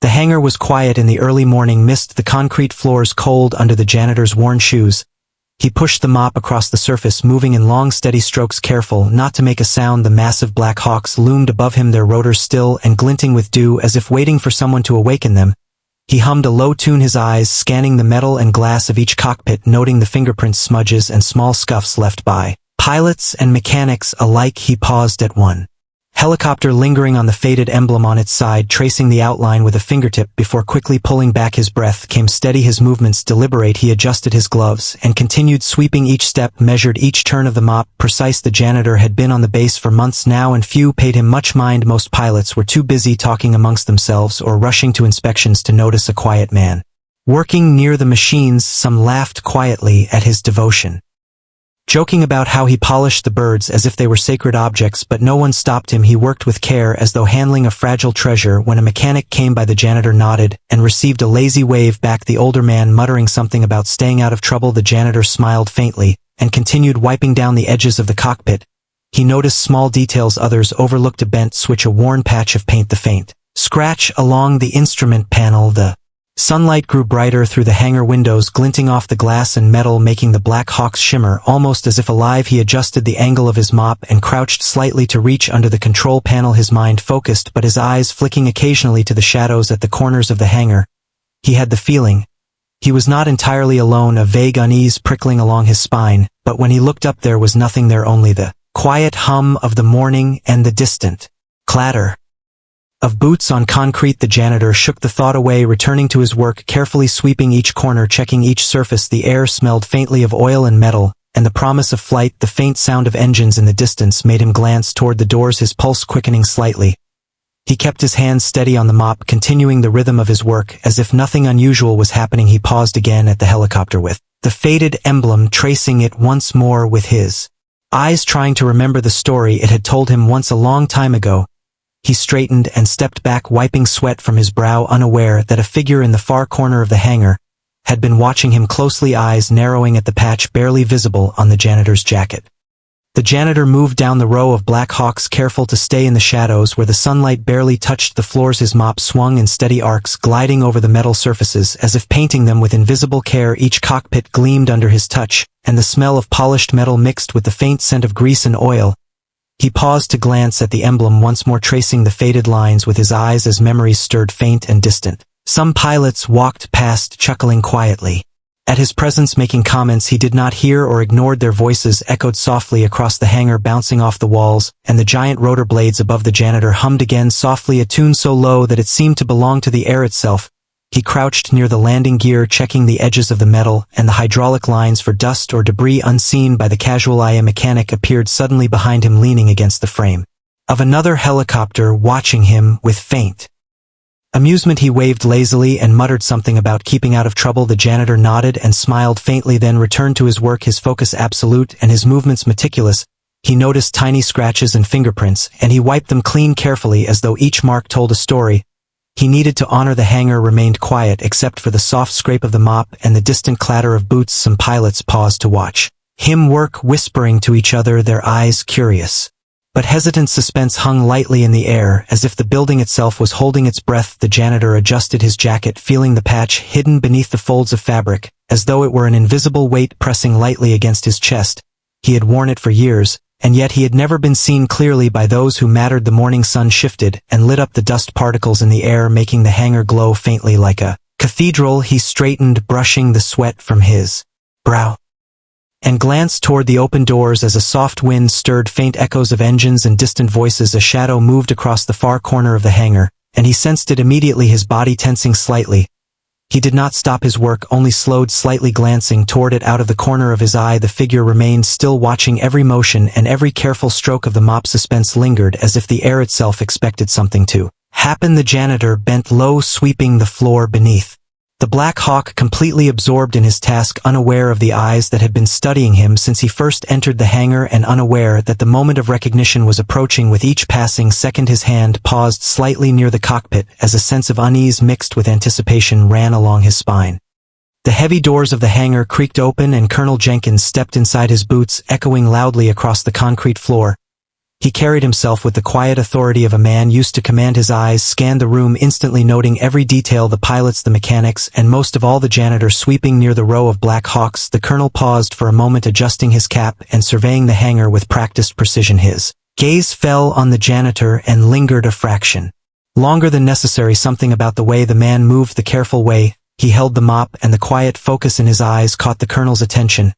The hangar was quiet in the early morning mist, the concrete floors cold under the janitor's worn shoes. He pushed the mop across the surface, moving in long steady strokes, careful not to make a sound. The massive black hawks loomed above him, their rotors still and glinting with dew, as if waiting for someone to awaken them. He hummed a low tune, his eyes scanning the metal and glass of each cockpit, noting the fingerprints, smudges, and small scuffs left by pilots and mechanics alike. He paused at one helicopter, lingering on the faded emblem on its side, tracing the outline with a fingertip before quickly pulling back. His breath came steady, his movements deliberate. He adjusted his gloves and continued sweeping each step, measured each turn of the mop, precise. The janitor had been on the base for months now, and few paid him much mind. Most pilots were too busy talking amongst themselves or rushing to inspections to notice a quiet man working near the machines. Some laughed quietly at his devotion, joking about how he polished the birds as if they were sacred objects, but no one stopped him. He worked with care, as though handling a fragile treasure. When a mechanic came by, the janitor nodded and received a lazy wave back, the older man muttering something about staying out of trouble. The janitor smiled faintly and continued wiping down the edges of the cockpit. He noticed small details others overlooked: a bent switch, a worn patch of paint, the faint scratch along the instrument panel. The sunlight grew brighter through the hangar windows, glinting off the glass and metal, making the Black Hawks shimmer almost as if alive. He adjusted the angle of his mop and crouched slightly to reach under the control panel, his mind focused but his eyes flicking occasionally to the shadows at the corners of the hangar. He had the feeling he was not entirely alone, a vague unease prickling along his spine, but when he looked up there was nothing there, only the quiet hum of the morning and the distant clatter of boots on concrete. The janitor shook the thought away, returning to his work, carefully sweeping each corner, checking each surface. The air smelled faintly of oil and metal, and the promise of flight. The faint sound of engines in the distance made him glance toward the doors, his pulse quickening slightly. He kept his hands steady on the mop, continuing the rhythm of his work, as if nothing unusual was happening. He paused again at the helicopter, with the faded emblem, tracing it once more with his eyes, trying to remember the story it had told him once, a long time ago. He straightened and stepped back, wiping sweat from his brow, unaware that a figure in the far corner of the hangar had been watching him closely, eyes narrowing at the patch barely visible on the janitor's jacket. The janitor moved down the row of Black Hawks, careful to stay in the shadows where the sunlight barely touched the floors. His mop swung in steady arcs, gliding over the metal surfaces as if painting them with invisible care. Each cockpit gleamed under his touch, and the smell of polished metal mixed with the faint scent of grease and oil. He paused to glance at the emblem once more, tracing the faded lines with his eyes as memories stirred, faint and distant. Some pilots walked past, chuckling quietly at his presence, making comments he did not hear or ignored. Their voices echoed softly across the hangar, bouncing off the walls, and the giant rotor blades above the janitor hummed again softly, a tune so low that it seemed to belong to the air itself. He crouched near the landing gear, checking the edges of the metal and the hydraulic lines for dust or debris. Unseen by the casual eye, a mechanic appeared suddenly behind him, leaning against the frame of another helicopter, watching him with faint amusement. He waved lazily and muttered something about keeping out of trouble. The janitor nodded and smiled faintly, then returned to his work, his focus absolute and his movements meticulous. He noticed tiny scratches and fingerprints, and he wiped them clean carefully, as though each mark told a story. He needed to honor. The hangar remained quiet except for the soft scrape of the mop and the distant clatter of boots. Some pilots paused to watch him work, whispering to each other, their eyes curious but hesitant. Suspense hung lightly in the air, as if the building itself was holding its breath. The janitor adjusted his jacket, feeling the patch hidden beneath the folds of fabric, as though it were an invisible weight pressing lightly against his chest. He had worn it for years, and yet he had never been seen clearly by those who mattered. The morning sun shifted and lit up the dust particles in the air, making the hangar glow faintly like a cathedral. He straightened, brushing the sweat from his brow, and glanced toward the open doors as a soft wind stirred faint echoes of engines and distant voices. A shadow moved across the far corner of the hangar, and he sensed it immediately, his body tensing slightly. He did not stop his work, only slowed slightly, glancing toward it out of the corner of his eye. The figure remained still, watching every motion and every careful stroke of the mop. Suspense lingered, as if the air itself expected something to happen. The janitor bent low, sweeping the floor beneath the Black Hawk, completely absorbed in his task, unaware of the eyes that had been studying him since he first entered the hangar, and unaware that the moment of recognition was approaching with each passing second. His hand paused slightly near the cockpit as a sense of unease mixed with anticipation ran along his spine. The heavy doors of the hangar creaked open and Colonel Jenkins stepped inside, his boots echoing loudly across the concrete floor. He carried himself with the quiet authority of a man used to command. His eyes scanned the room, instantly noting every detail: the pilots, the mechanics, and most of all the janitor sweeping near the row of Black Hawks. The colonel paused for a moment, adjusting his cap and surveying the hangar with practiced precision. His gaze fell on the janitor and lingered a fraction longer than necessary. Something about the way the man moved, the careful way he held the mop, and the quiet focus in his eyes caught the colonel's attention.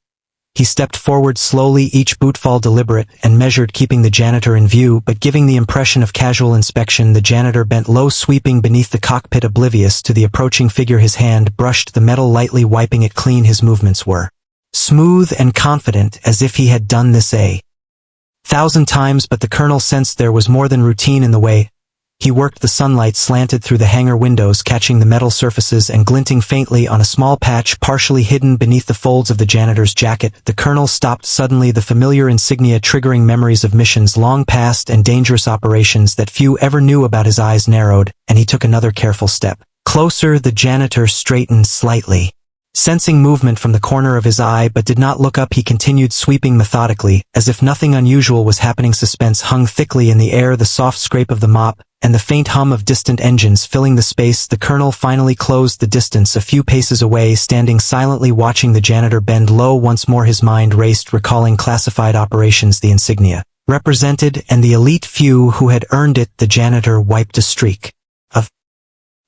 He stepped forward slowly, each bootfall deliberate and measured, keeping the janitor in view, but giving the impression of casual inspection. The janitor bent low, sweeping beneath the cockpit, oblivious to the approaching figure. His hand brushed the metal lightly, wiping it clean. His movements were smooth and confident, as if he had done this 1,000 times, but the colonel sensed there was more than routine in the way he worked. The sunlight slanted through the hangar windows, catching the metal surfaces and glinting faintly on a small patch partially hidden beneath the folds of the janitor's jacket. The colonel stopped suddenly, the familiar insignia triggering memories of missions long past and dangerous operations that few ever knew about. His eyes narrowed, and he took another careful step closer. The janitor straightened slightly, sensing movement from the corner of his eye, but did not look up. He continued sweeping methodically, as if nothing unusual was happening. Suspense hung thickly in the air, the soft scrape of the mop and the faint hum of distant engines filling the space. The colonel finally closed the distance, a few paces away, standing silently watching the janitor bend low. Once more his mind raced, recalling classified operations the insignia represented and the elite few who had earned it. The janitor wiped a streak of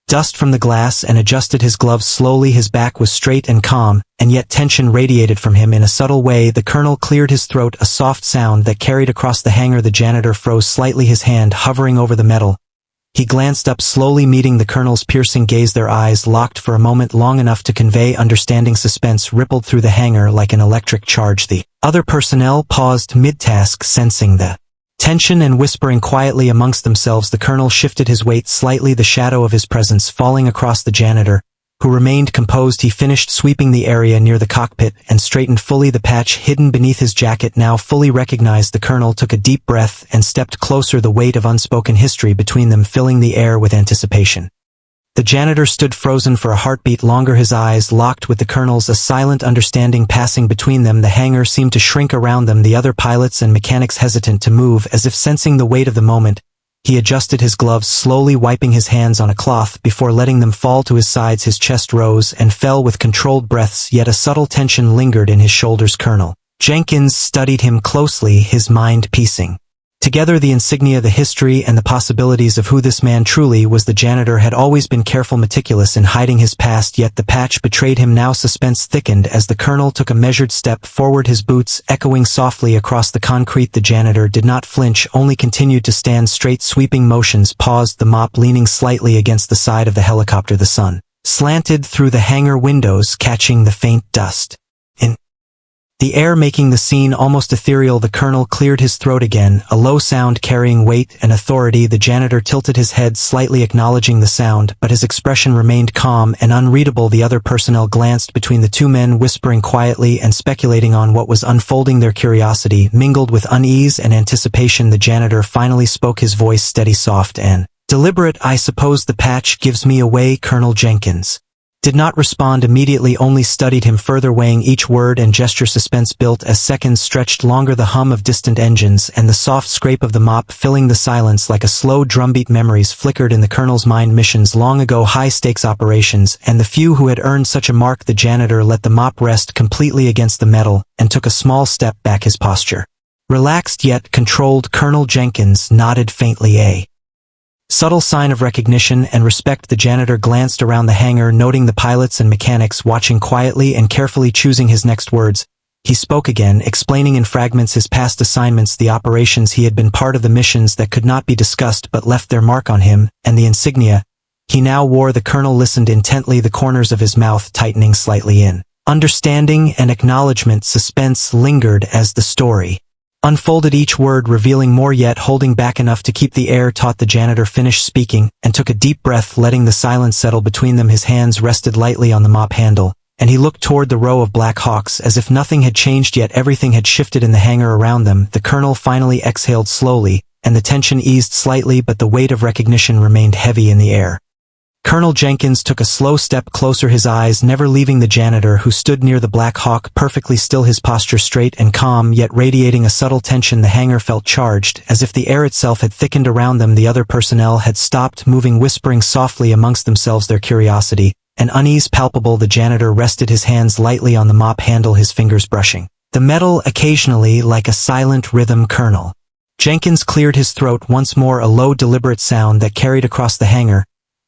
dust from the glass and adjusted his gloves slowly. His back was straight and calm, and yet tension radiated from him in a subtle way. The colonel cleared his throat, a soft sound that carried across the hangar. The janitor froze slightly, his hand hovering over the metal. He glanced up, slowly meeting the colonel's piercing gaze. Their eyes locked for a moment, long enough to convey understanding. Suspense rippled through the hangar like an electric charge. The other personnel paused mid-task, sensing the tension and whispering quietly amongst themselves. The colonel shifted his weight slightly, the shadow of his presence falling across the janitor, who remained composed. He finished sweeping the area near the cockpit and straightened fully, the patch hidden beneath his jacket now fully recognized. The colonel took a deep breath and stepped closer, the weight of unspoken history between them filling the air with anticipation. The janitor stood frozen for a heartbeat longer, his eyes locked with the colonel's, a silent understanding passing between them. The hangar seemed to shrink around them, the other pilots and mechanics hesitant to move, as if sensing the weight of the moment. He adjusted his gloves, slowly wiping his hands on a cloth before letting them fall to his sides. His chest rose and fell with controlled breaths, yet a subtle tension lingered in his shoulders. Colonel Jenkins studied him closely, his mind piecing together the insignia, the history, and the possibilities of who this man truly was. The janitor had always been careful, meticulous in hiding his past, yet the patch betrayed him now. Suspense thickened as the colonel took a measured step forward, his boots echoing softly across the concrete. The janitor did not flinch, only continued to stand straight, sweeping motions paused, the mop leaning slightly against the side of the helicopter. The sun slanted through the hangar windows, catching the faint dust in the air, making the scene almost ethereal. The colonel cleared his throat again, a low sound carrying weight and authority. The janitor tilted his head slightly, acknowledging the sound, but his expression remained calm and unreadable. The other personnel glanced between the two men, whispering quietly and speculating on what was unfolding. Their curiosity mingled with unease and anticipation. The janitor finally spoke, his voice steady, soft, and deliberate. "I suppose the patch gives me away." Colonel Jenkins did not respond immediately, only studied him further, weighing each word and gesture. Suspense built as seconds stretched longer, the hum of distant engines and the soft scrape of the mop filling the silence like a slow drumbeat. Memories flickered in the colonel's mind, missions long ago, high-stakes operations, and the few who had earned such a mark. The janitor let the mop rest completely against the metal and took a small step back, his posture relaxed yet controlled. Colonel Jenkins nodded faintly, a subtle sign of recognition and respect. The janitor glanced around the hangar, noting the pilots and mechanics watching quietly and carefully, choosing his next words. He spoke again, explaining in fragments his past assignments, the operations he had been part of, the missions that could not be discussed but left their mark on him, and the insignia he now wore. The colonel listened intently, the corners of his mouth tightening slightly in understanding and acknowledgement. Suspense lingered as the story unfolded, each word revealing more, yet holding back enough to keep the air taut. The janitor finished speaking and took a deep breath, letting the silence settle between them. His hands rested lightly on the mop handle, and he looked toward the row of Black Hawks as if nothing had changed, yet everything had shifted in the hangar around them. The colonel finally exhaled slowly, and the tension eased slightly, but the weight of recognition remained heavy in the air. Colonel Jenkins took a slow step closer, his eyes never leaving the janitor who stood near the Black Hawk, perfectly still, his posture straight and calm, yet radiating a subtle tension. The hangar felt charged, as if the air itself had thickened around them. The other personnel had stopped moving, whispering softly amongst themselves their curiosity, an unease palpable. The janitor rested his hands lightly on the mop handle, his fingers brushing the metal occasionally like a silent rhythm. Colonel Jenkins cleared his throat once more, a low, deliberate sound that carried across the hangar.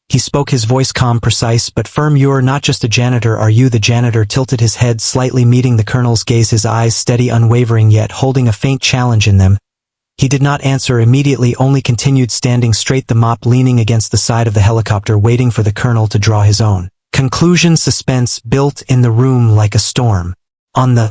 He spoke, his voice calm, precise, but firm. "You're not just a janitor, are you?" The janitor tilted his head slightly, meeting the colonel's gaze, his eyes steady, unwavering, yet holding a faint challenge in them. He did not answer immediately, only continued standing straight, the mop leaning against the side of the helicopter, waiting for the colonel to draw his own conclusion. Suspense built in the room like a storm. On the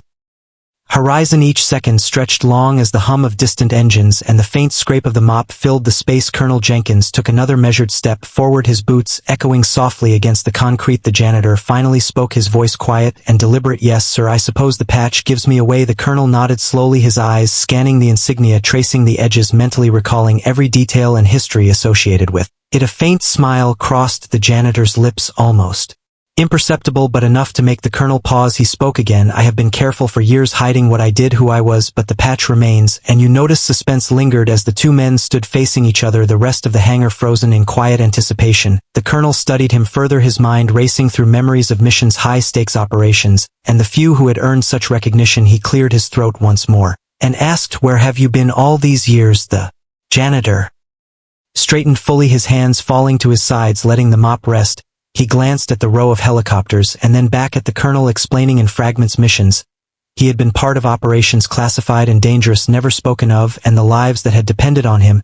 horizon, each second stretched long as the hum of distant engines, and the faint scrape of the mop filled the space. Colonel Jenkins took another measured step forward, his boots echoing softly against the concrete. The janitor finally spoke, his voice quiet and deliberate. "Yes, sir, I suppose the patch gives me away." The colonel nodded slowly, his eyes scanning the insignia, tracing the edges, mentally recalling every detail and history associated with it. A faint smile crossed the janitor's lips, almost imperceptible but enough to make the colonel pause. He spoke again. "I have been careful for years, hiding what I did, who I was, but the patch remains." And you notice suspense lingered as the two men stood facing each other, the rest of the hangar frozen in quiet anticipation. The colonel studied him further, his mind racing through memories of missions, high-stakes operations, and the few who had earned such recognition. He cleared his throat once more and asked, "Where have you been all these years?" The janitor straightened fully, his hands falling to his sides, letting the mop rest. He glanced at the row of helicopters and then back at the colonel, explaining in fragments missions he had been part of, operations classified and dangerous, never spoken of, and the lives that had depended on him.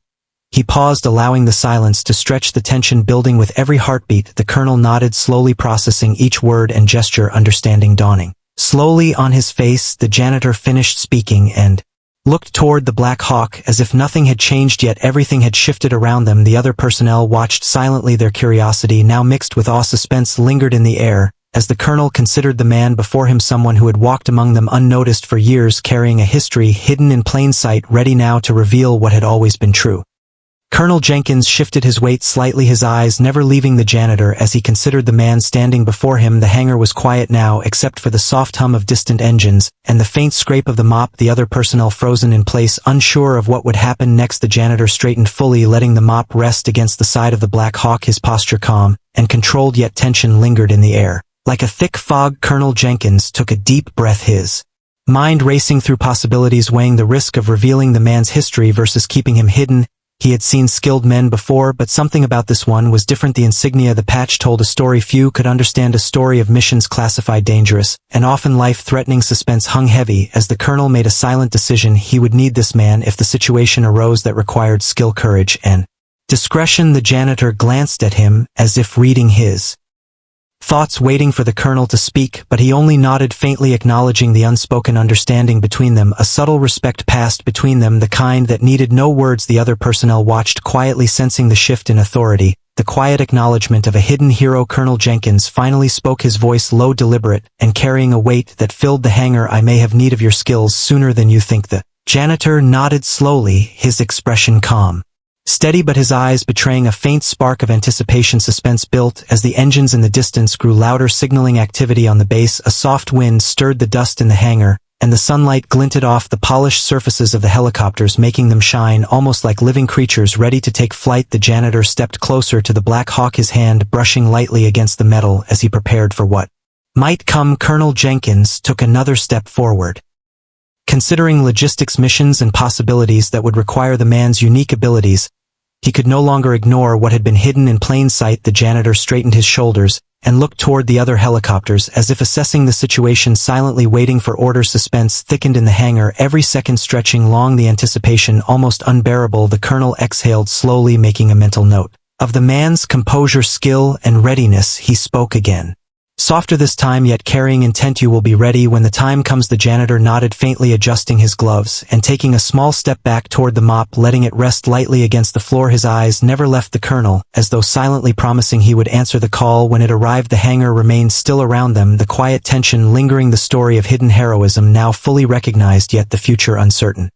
He paused, allowing the silence to stretch, the tension building with every heartbeat. The colonel nodded, slowly processing each word and gesture, understanding dawning slowly on his face. The janitor finished speaking and looked toward the Black Hawk as if nothing had changed, yet everything had shifted around them. The other personnel watched silently, their curiosity now mixed with awe. Suspense lingered in the air as the colonel considered the man before him, someone who had walked among them unnoticed for years, carrying a history hidden in plain sight, ready now to reveal what had always been true. Colonel Jenkins shifted his weight slightly, his eyes never leaving the janitor as he considered the man standing before him. The hangar was quiet now, except for the soft hum of distant engines and the faint scrape of the mop, the other personnel frozen in place, unsure of what would happen next. The janitor straightened fully, letting the mop rest against the side of the Black Hawk, his posture calm and controlled, yet tension lingered in the air like a thick fog. Colonel Jenkins took a deep breath, his mind racing through possibilities, weighing the risk of revealing the man's history versus keeping him hidden. He had seen skilled men before, but something about this one was different. The insignia, the patch, told a story few could understand, a story of missions classified dangerous and often life-threatening. Suspense hung heavy as the colonel made a silent decision. He would need this man if the situation arose that required skill, courage, and discretion. The janitor glanced at him as if reading his thoughts, waiting for the colonel to speak, but he only nodded faintly, acknowledging the unspoken understanding between them. A subtle respect passed between them, the kind that needed no words. The other personnel watched quietly, sensing the shift in authority, the quiet acknowledgement of a hidden hero. Colonel Jenkins finally spoke, his voice low, deliberate, and carrying a weight that filled the hangar. "I may have need of your skills sooner than you think." The janitor nodded slowly, his expression calm, steady, but his eyes betraying a faint spark of anticipation. Suspense built as the engines in the distance grew louder, signaling activity on the base. A soft wind stirred the dust in the hangar, and the sunlight glinted off the polished surfaces of the helicopters, making them shine almost like living creatures ready to take flight. The janitor stepped closer to the Black Hawk, his hand brushing lightly against the metal as he prepared for what might come. Colonel Jenkins took another step forward, considering logistics, missions, and possibilities that would require the man's unique abilities. He could no longer ignore what had been hidden in plain sight. The janitor straightened his shoulders and looked toward the other helicopters as if assessing the situation, silently waiting for orders. Suspense thickened in the hangar, every second stretching long, the anticipation almost unbearable. The colonel exhaled slowly, making a mental note of the man's composure, skill, and readiness. He spoke again, softer this time, yet carrying intent. "You will be ready when the time comes." The janitor nodded faintly, adjusting his gloves and taking a small step back toward the mop, letting it rest lightly against the floor. His eyes never left the colonel, as though silently promising he would answer the call when it arrived. The hangar remained still around them, the quiet tension lingering, the story of hidden heroism now fully recognized, yet the future uncertain.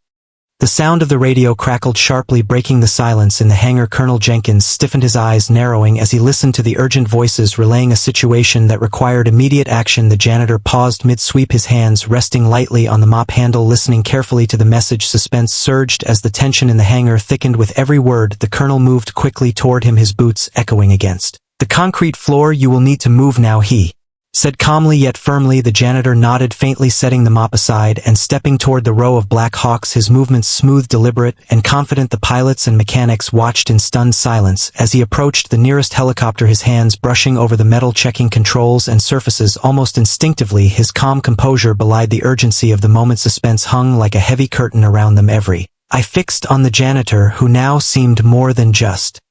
The sound of the radio crackled sharply, breaking the silence in the hangar. Colonel Jenkins stiffened, his eyes narrowing as he listened to the urgent voices relaying a situation that required immediate action. The janitor paused mid-sweep, his hands resting lightly on the mop handle, listening carefully to the message. Suspense surged as the tension in the hangar thickened with every word. The colonel moved quickly toward him, his boots echoing against the concrete floor. "You will need to move now," he said calmly yet firmly. The janitor nodded faintly, setting the mop aside and stepping toward the row of Black Hawks, his movements smooth, deliberate, and confident. The pilots and mechanics watched in stunned silence as he approached the nearest helicopter, his hands brushing over the metal, checking controls and surfaces almost instinctively. His calm composure belied the urgency of the moment. Suspense hung like a heavy curtain around them, every eye fixed on the janitor, who now seemed more than just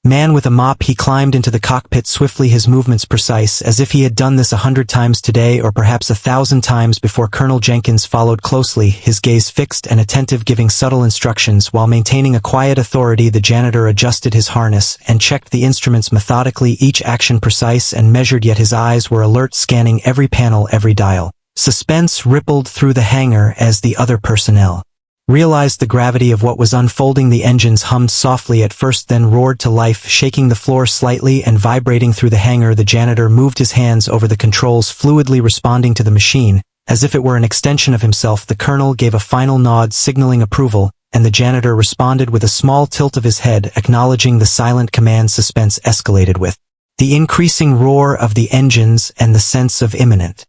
man with a mop. He climbed into the cockpit swiftly, his movements precise, as if he had done this 100 times today or perhaps 1,000 times before. Colonel Jenkins followed closely, his gaze fixed and attentive, giving subtle instructions while maintaining a quiet authority. The janitor adjusted his harness and checked the instruments methodically, each action precise and measured, yet his eyes were alert, scanning every panel, every dial. Suspense rippled through the hangar as the other personnel realized the gravity of what was unfolding. The engines hummed softly at first, then roared to life, shaking the floor slightly and vibrating through the hangar. The janitor moved his hands over the controls, fluidly responding to the machine, as if it were an extension of himself. The colonel gave a final nod, signaling approval, and the janitor responded with a small tilt of his head, acknowledging the silent command. Suspense escalated with the increasing roar of the engines and the sense of imminent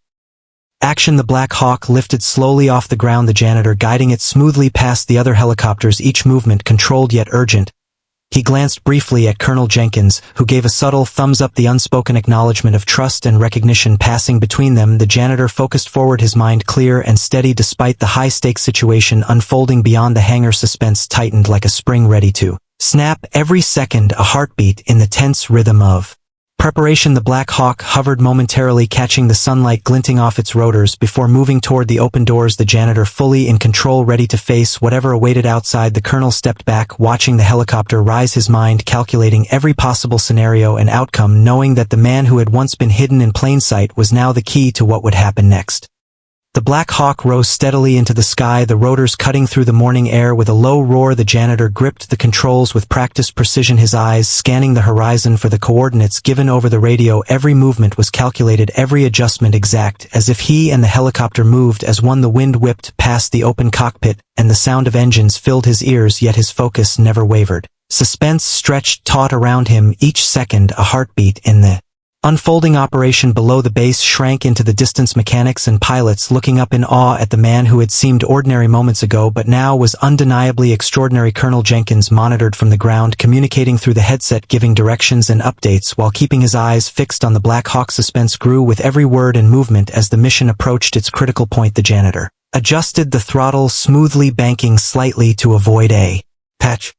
action. The Black Hawk lifted slowly off the ground, the janitor guiding it smoothly past the other helicopters, each movement controlled yet urgent. He glanced briefly at Colonel Jenkins, who gave a subtle thumbs up, the unspoken acknowledgement of trust and recognition passing between them. The janitor focused forward, his mind clear and steady despite the high-stakes situation unfolding beyond the hangar. Suspense tightened like a spring ready to snap, every second a heartbeat in the tense rhythm of preparation. The Black Hawk hovered momentarily, catching the sunlight glinting off its rotors before moving toward the open doors, the janitor fully in control, ready to face whatever awaited outside. The colonel stepped back, watching the helicopter rise, his mind calculating every possible scenario and outcome, knowing that the man who had once been hidden in plain sight was now the key to what would happen next. The Black Hawk rose steadily into the sky, the rotors cutting through the morning air. With a low roar, the janitor gripped the controls with practiced precision, his eyes scanning the horizon for the coordinates given over the radio. Every movement was calculated, every adjustment exact, as if he and the helicopter moved as one. The wind whipped past the open cockpit, and the sound of engines filled his ears, yet his focus never wavered. Suspense stretched taut around him, each second a heartbeat in the unfolding operation below. The base shrank into the distance, mechanics and pilots looking up in awe at the man who had seemed ordinary moments ago but now was undeniably extraordinary. Colonel Jenkins monitored from the ground, communicating through the headset, giving directions and updates while keeping his eyes fixed on the Black Hawk. Suspense grew with every word and movement as the mission approached its critical point. The janitor adjusted the throttle smoothly, banking slightly to avoid a patch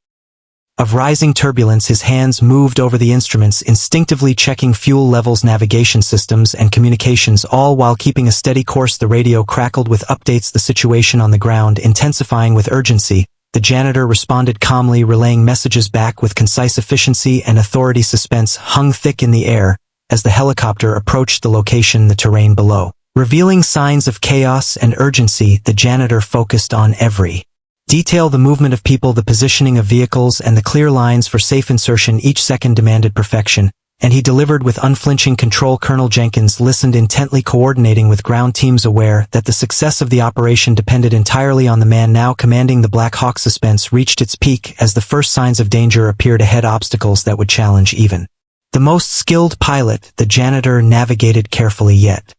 of rising turbulence. His hands moved over the instruments, instinctively checking fuel levels, navigation systems, and communications, all while keeping a steady course. The radio crackled with updates, the situation on the ground intensifying with urgency. The janitor responded calmly, relaying messages back with concise efficiency and authority. Suspense hung thick in the air as the helicopter approached the location, the terrain below revealing signs of chaos and urgency. The janitor focused on every detail, the movement of people, the positioning of vehicles, and the clear lines for safe insertion. Each second demanded perfection, and he delivered with unflinching control. Colonel Jenkins listened intently, coordinating with ground teams, aware that the success of the operation depended entirely on the man now commanding the Black Hawk. Suspense reached its peak as the first signs of danger appeared ahead, obstacles that would challenge even the most skilled pilot. The janitor navigated carefully yet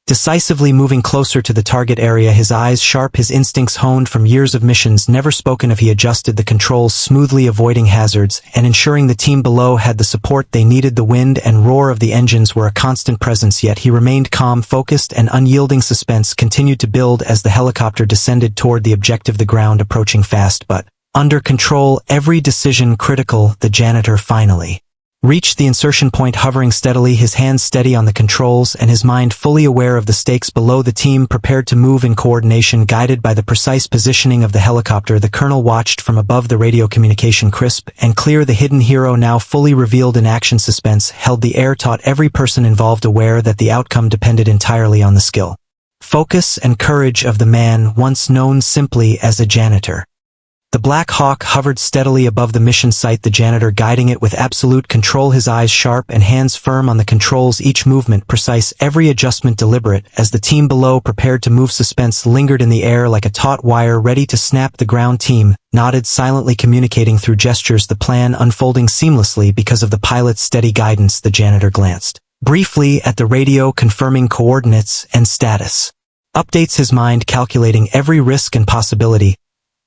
decisively, moving closer to the target area, his eyes sharp, his instincts honed from years of missions never spoken of. He adjusted the controls smoothly, avoiding hazards and ensuring the team below had the support they needed. The wind and roar of the engines were a constant presence, yet he remained calm, focused, and unyielding. Suspense continued to build as the helicopter descended toward the objective, the ground approaching fast but under control, every decision critical. The janitor finally reached the insertion point, hovering steadily, his hands steady on the controls and his mind fully aware of the stakes below. The team prepared to move in coordination, guided by the precise positioning of the helicopter. The colonel watched from above, the radio communication crisp and clear, the hidden hero now fully revealed in action. Suspense held the air taut, every person involved aware that the outcome depended entirely on the skill, focus and courage of the man once known simply as a janitor. The Black Hawk hovered steadily above the mission site, the janitor guiding it with absolute control, his eyes sharp and hands firm on the controls, each movement precise, every adjustment deliberate. As the team below prepared to move, suspense lingered in the air like a taut wire ready to snap. The ground team nodded silently, communicating through gestures, the plan unfolding seamlessly because of the pilot's steady guidance. The janitor glanced briefly at the radio, confirming coordinates and status updates, his mind calculating every risk and possibility.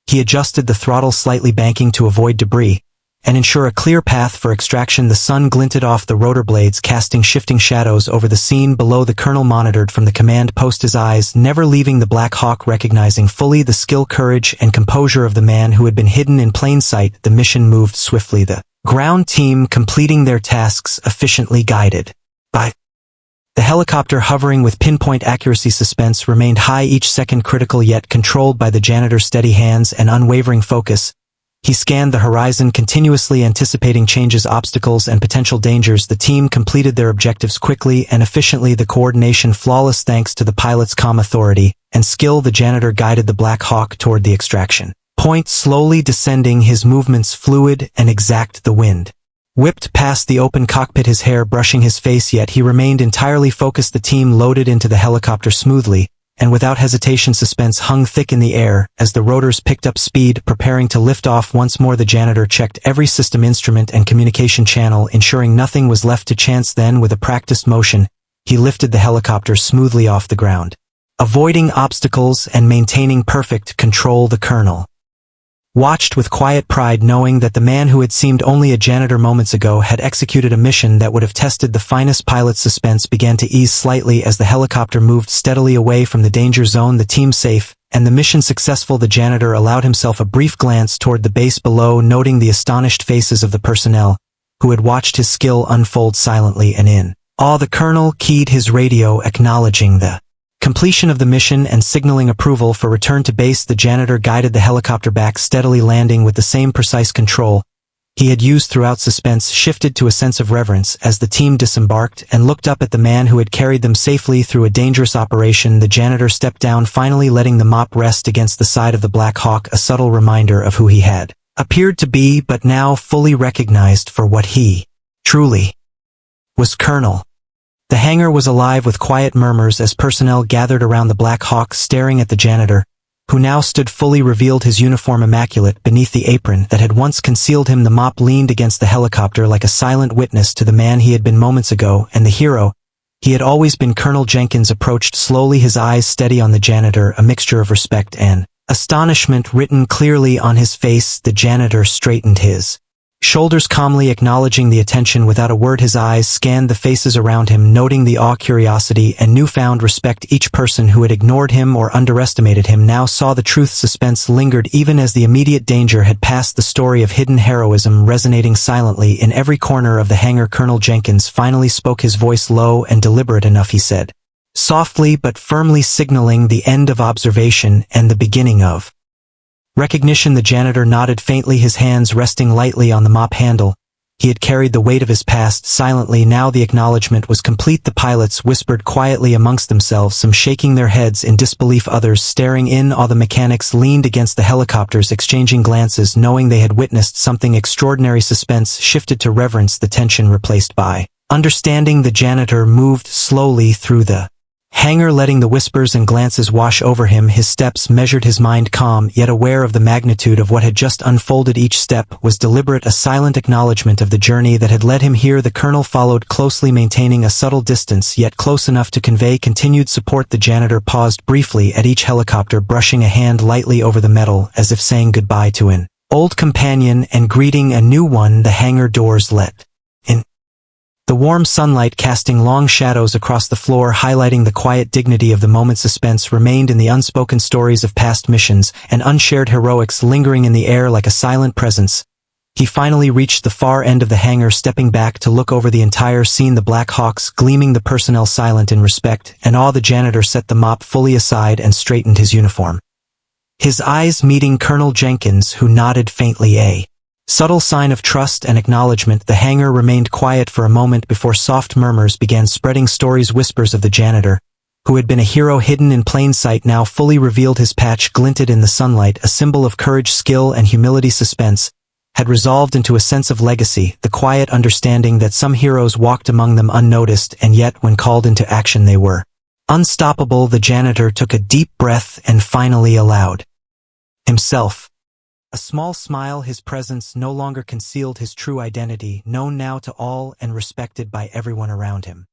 He adjusted the throttle slightly, banking to avoid debris and ensure a clear path for extraction. The sun glinted off the rotor blades, casting shifting shadows over the scene below. The colonel monitored from the command post, his eyes never leaving the Black Hawk, recognizing fully the skill, courage, and composure of the man who had been hidden in plain sight. The mission moved swiftly, the ground team completing their tasks efficiently, guided by the helicopter hovering with pinpoint accuracy. Suspense remained high, each second critical, yet controlled by the janitor's steady hands and unwavering focus. He scanned the horizon, continuously anticipating changes, obstacles, and potential dangers. The team completed their objectives quickly and efficiently, the coordination flawless thanks to the pilot's calm authority and skill. The janitor guided the Black Hawk toward the extraction point, slowly descending, his movements fluid and exact. The wind whipped past the open cockpit, his hair brushing his face, yet he remained entirely focused. The team loaded into the helicopter smoothly and without hesitation. Suspense hung thick in the air as the rotors picked up speed, preparing to lift off once more. The janitor checked every system instrument and communication channel, ensuring nothing was left to chance. Then, with a practiced motion, he lifted the helicopter smoothly off the ground, avoiding obstacles and maintaining perfect control. The colonel watched with quiet pride, knowing that the man who had seemed only a janitor moments ago had executed a mission that would have tested the finest pilot's. Suspense began to ease slightly as the helicopter moved steadily away from the danger zone, the team safe and the mission successful. The janitor allowed himself a brief glance toward the base below, noting the astonished faces of the personnel who had watched his skill unfold silently and in awe. The colonel keyed his radio, acknowledging the completion of the mission and signaling approval for return to base. The janitor guided the helicopter back, steadily landing with the same precise control he had used throughout. Suspense shifted to a sense of reverence as the team disembarked and looked up at the man who had carried them safely through a dangerous operation. The janitor stepped down, finally letting the mop rest against the side of the Black Hawk, a subtle reminder of who he had appeared to be, but now fully recognized for what he truly was. Colonel. The hangar was alive with quiet murmurs as personnel gathered around the Black Hawk, staring at the janitor, who now stood fully revealed, his uniform immaculate beneath the apron that had once concealed him. The mop leaned against the helicopter like a silent witness to the man he had been moments ago and the hero he had always been. Colonel Jenkins approached slowly, his eyes steady on the janitor, a mixture of respect and astonishment written clearly on his face. The janitor straightened his shoulders calmly, acknowledging the attention without a word. His eyes scanned the faces around him, noting the awe, curiosity, and newfound respect. Each person who had ignored him or underestimated him now saw the truth. Suspense lingered even as the immediate danger had passed, the story of hidden heroism resonating silently in every corner of the hangar. Colonel Jenkins finally spoke, his voice low and deliberate enough, he said, softly but firmly, signaling the end of observation and the beginning of recognition. The janitor nodded faintly, his hands resting lightly on the mop handle. He had carried the weight of his past silently. Now the acknowledgement was complete. The pilots whispered quietly amongst themselves, some shaking their heads in disbelief, others staring in awe. The mechanics leaned against the helicopters, exchanging glances, knowing they had witnessed something extraordinary. Suspense shifted to reverence, the tension replaced by understanding. The janitor moved slowly through the hangar, letting the whispers and glances wash over him. His steps measured, his mind calm, yet aware of the magnitude of what had just unfolded. Each step was deliberate, a silent acknowledgement of the journey that had led him here. The colonel followed closely, maintaining a subtle distance, yet close enough to convey continued support. The janitor paused briefly at each helicopter, brushing a hand lightly over the metal, as if saying goodbye to an old companion and greeting a new one. The hangar doors let in the warm sunlight, casting long shadows across the floor, highlighting the quiet dignity of the moment. Suspense remained in the unspoken stories of past missions and unshared heroics lingering in the air like a silent presence. He finally reached the far end of the hangar, stepping back to look over the entire scene, the Black Hawks gleaming, the personnel silent in respect and awe. The janitor set the mop fully aside and straightened his uniform, his eyes meeting Colonel Jenkins, who nodded faintly, a subtle sign of trust and acknowledgement. The hangar remained quiet for a moment before soft murmurs began spreading, stories, whispers of the janitor, who had been a hero hidden in plain sight, now fully revealed. His patch glinted in the sunlight, a symbol of courage, skill, and humility. Suspense had resolved into a sense of legacy, the quiet understanding that some heroes walked among them unnoticed, and yet when called into action they were unstoppable. The janitor took a deep breath and finally allowed himself a small smile. His presence no longer concealed his true identity, known now to all and respected by everyone around him.